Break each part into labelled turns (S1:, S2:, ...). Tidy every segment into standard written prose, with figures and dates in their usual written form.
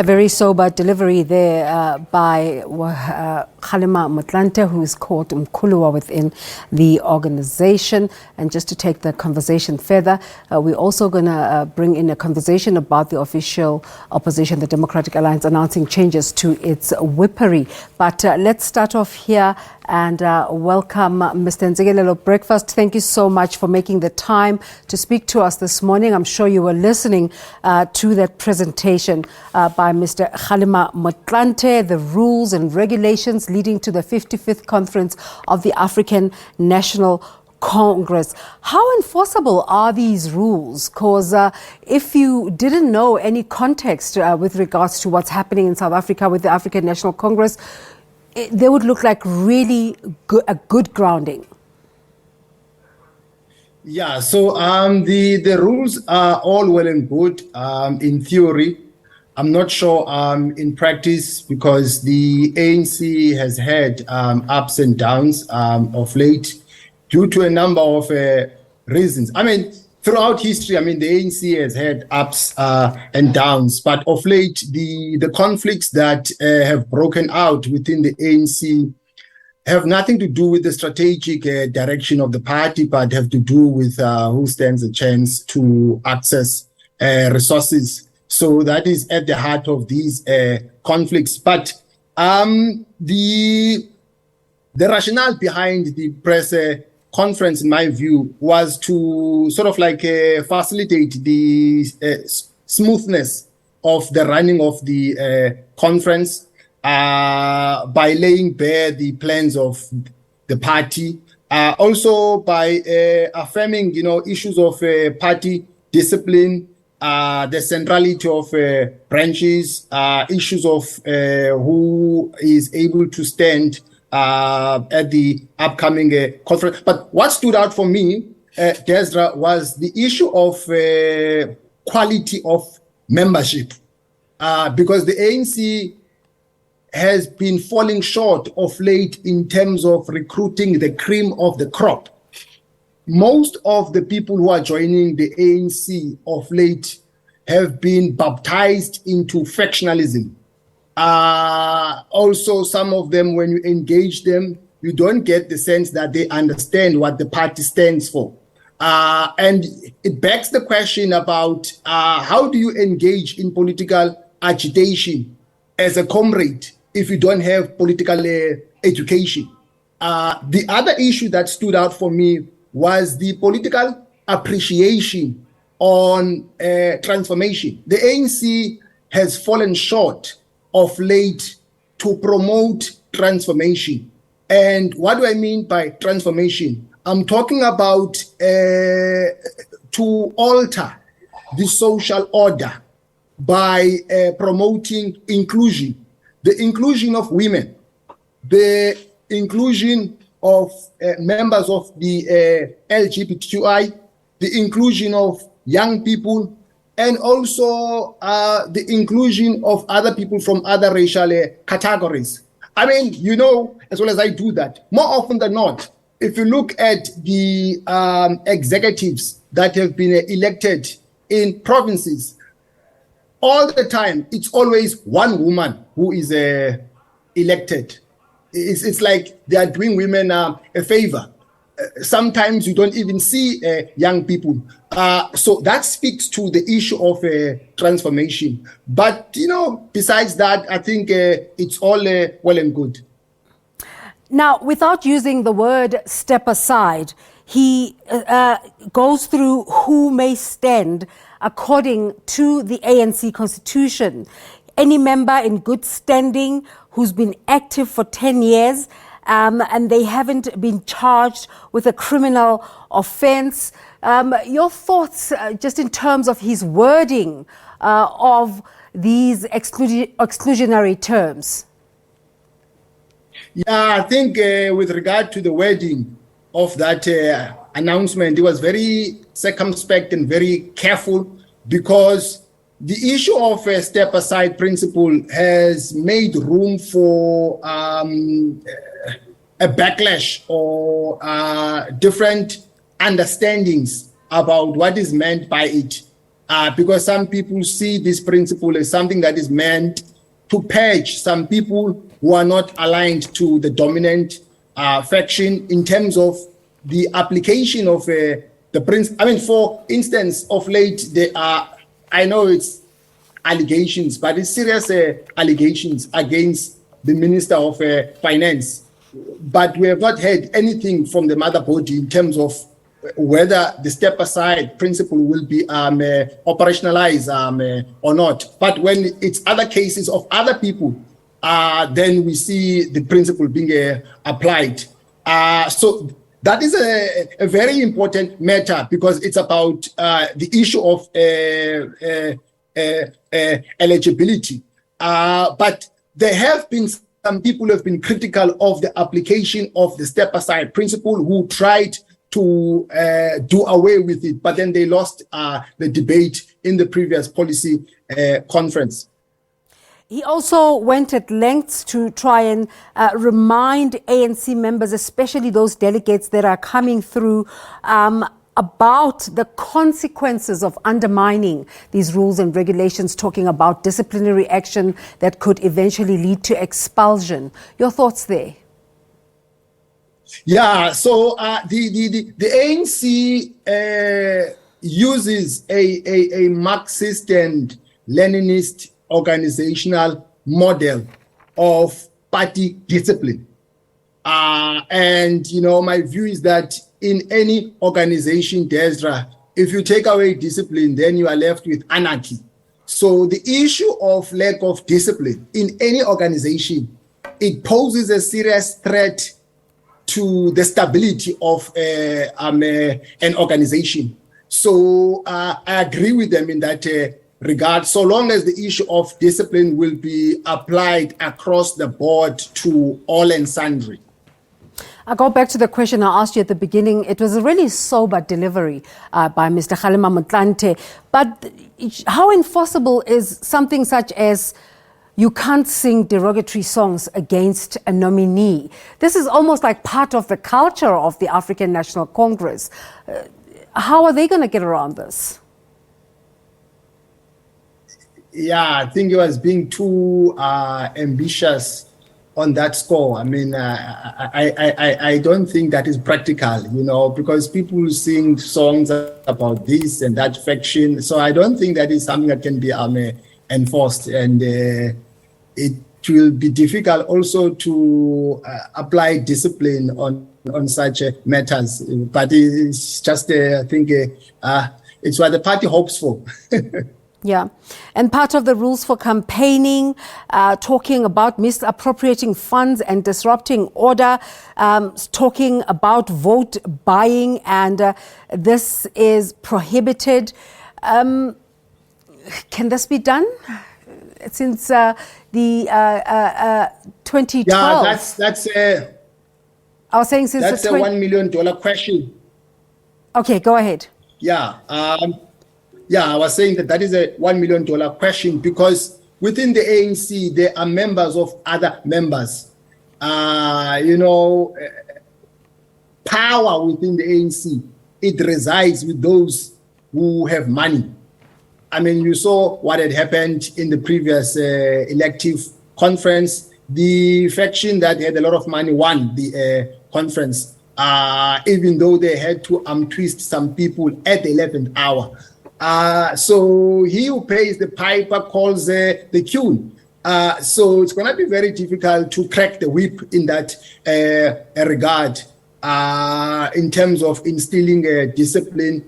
S1: A very sober delivery there by Kgalema Motlanthe, who is called Mkhuluwa within the organization. And just to take the conversation further, we're also going to bring in a conversation about the official opposition, the Democratic Alliance, announcing changes to its whippery. But let's start off here and welcome Mr. Ntsikelelo Breakfast. Thank you so much for making the time to speak to us this morning. I'm sure you were listening to that presentation by Mr. Kgalema Motlanthe, the rules and regulations leading to the 55th conference of the African National Congress. How enforceable are these rules? Because if you didn't know any context with regards to what's happening in South Africa with the African National Congress, they would look like really a good grounding.
S2: Yeah, so the rules are all well and good in theory. I'm not sure in practice, because the ANC has had ups and downs of late due to a number of reasons. I mean, throughout history, I mean, the ANC has had ups and downs, but of late, the conflicts that have broken out within the ANC have nothing to do with the strategic direction of the party, but have to do with who stands a chance to access resources. So that is at the heart of these conflicts. But the rationale behind the press conference, in my view, was to sort of like facilitate the smoothness of the running of the conference by laying bare the plans of the party, also by affirming, issues of party discipline, the centrality of branches, issues of who is able to stand at the upcoming conference. But what stood out for me, Desra, was the issue of quality of membership, because the ANC has been falling short of late in terms of recruiting the cream of the crop. Most of the people who are joining the ANC of late have been baptized into factionalism. Also, some of them, when you engage them, you don't get the sense that they understand what the party stands for. And it begs the question about how do you engage in political agitation as a comrade if you don't have political education? The other issue that stood out for me was the political appreciation on transformation. The ANC has fallen short of late to promote transformation. And what do I mean by transformation? I'm talking about to alter the social order by promoting inclusion, the inclusion of women, the inclusion of members of the LGBTQI, the inclusion of young people, and also the inclusion of other people from other racial categories. I mean, as well as I do that, more often than not, if you look at the executives that have been elected in provinces, all the time, it's always one woman who is elected. It's like they are doing women a favor. Sometimes you don't even see young people. So that speaks to the issue of transformation. But, besides that, I think it's all well and good.
S1: Now, without using the word step aside, he goes through who may stand according to the ANC constitution. Any member in good standing who's been active for 10 years and they haven't been charged with a criminal offense. Your thoughts just in terms of his wording of these exclusionary terms?
S2: Yeah, I think with regard to the wording of that announcement, it was very circumspect and very careful, because the issue of a step-aside principle has made room for a backlash or different understandings about what is meant by it. because some people see this principle as something that is meant to purge some people who are not aligned to the dominant faction in terms of the application of the principle. I mean, for instance, of late, there are, I know it's allegations, but it's serious allegations against the Minister of Finance. But we have not heard anything from the mother body in terms of whether the step aside principle will be operationalized or not. But when it's other cases of other people, then we see the principle being applied. So that is a very important matter because it's about the issue of eligibility. But there have been some people who have been critical of the application of the step aside principle who tried to do away with it, but then they lost the debate in the previous policy conference.
S1: He also went at lengths to try and remind ANC members, especially those delegates that are coming through, about the consequences of undermining these rules and regulations, talking about disciplinary action that could eventually lead to expulsion. Your thoughts there?
S2: Yeah, so the ANC uses a Marxist and Leninist organizational model of party discipline. And, you know, my view is that in any organization, Desra, if you take away discipline, then you are left with anarchy. So the issue of lack of discipline in any organization, it poses a serious threat to the stability of an organization. So I agree with them in that regard, so long as the issue of discipline will be applied across the board to all and sundry.
S1: I go back to the question I asked you at the beginning. It was a really sober delivery by Mr. Kgalema Motlanthe. But how enforceable is something such as you can't sing derogatory songs against a nominee? This is almost like part of the culture of the African National Congress. How are they going to get around this?
S2: Yeah, I think he was being too ambitious on that score. I mean, I don't think that is practical, you know, because people sing songs about this and that faction. So I don't think that is something that can be enforced. And it will be difficult also to apply discipline on such matters. But it's just, I think, it's what the party hopes for.
S1: Yeah. And part of the rules for campaigning, talking about misappropriating funds and disrupting order, talking about vote buying, and this is prohibited. Can this be done? Since the 2012.
S2: Yeah, that's
S1: I was saying since
S2: that's a $1 million question.
S1: Okay, go ahead.
S2: Yeah. I was saying that is a $1 million question because within the ANC, there are members of other members. You know, power within the ANC, it resides with those who have money. I mean, you saw what had happened in the previous elective conference. The faction that had a lot of money won the conference, even though they had to twist some people at the 11th hour. So he who pays the piper calls the tune. So it's going to be very difficult to crack the whip in that regard in terms of instilling discipline.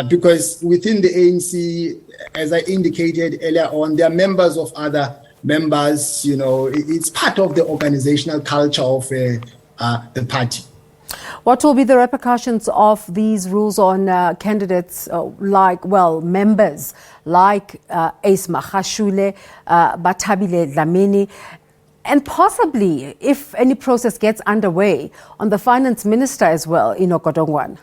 S2: Because within the ANC, as I indicated earlier on, there are members of other members. You know, it's part of the organizational culture of the party.
S1: What will be the repercussions of these rules on candidates members like Ace Magashule, Bathabile Dlamini, and possibly, if any process gets underway, on the finance minister as well, Enoch Godongwana?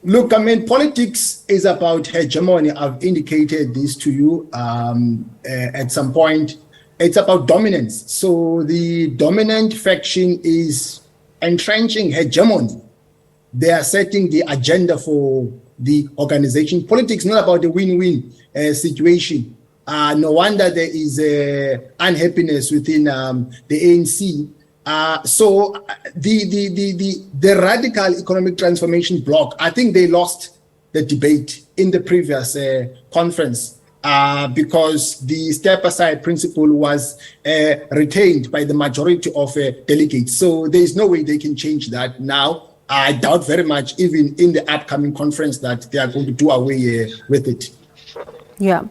S2: Look, I mean, politics is about hegemony. I've indicated this to you at some point. It's about dominance. So the dominant faction is entrenching hegemony. They are setting the agenda for the organization. Politics is not about a win-win situation. No wonder there is unhappiness within the ANC. So the radical economic transformation bloc, I think they lost the debate in the previous conference because the step-aside principle was retained by the majority of delegates. So there is no way they can change that now. I doubt very much, even in the upcoming conference, that they are going to do away with it.
S1: Yeah.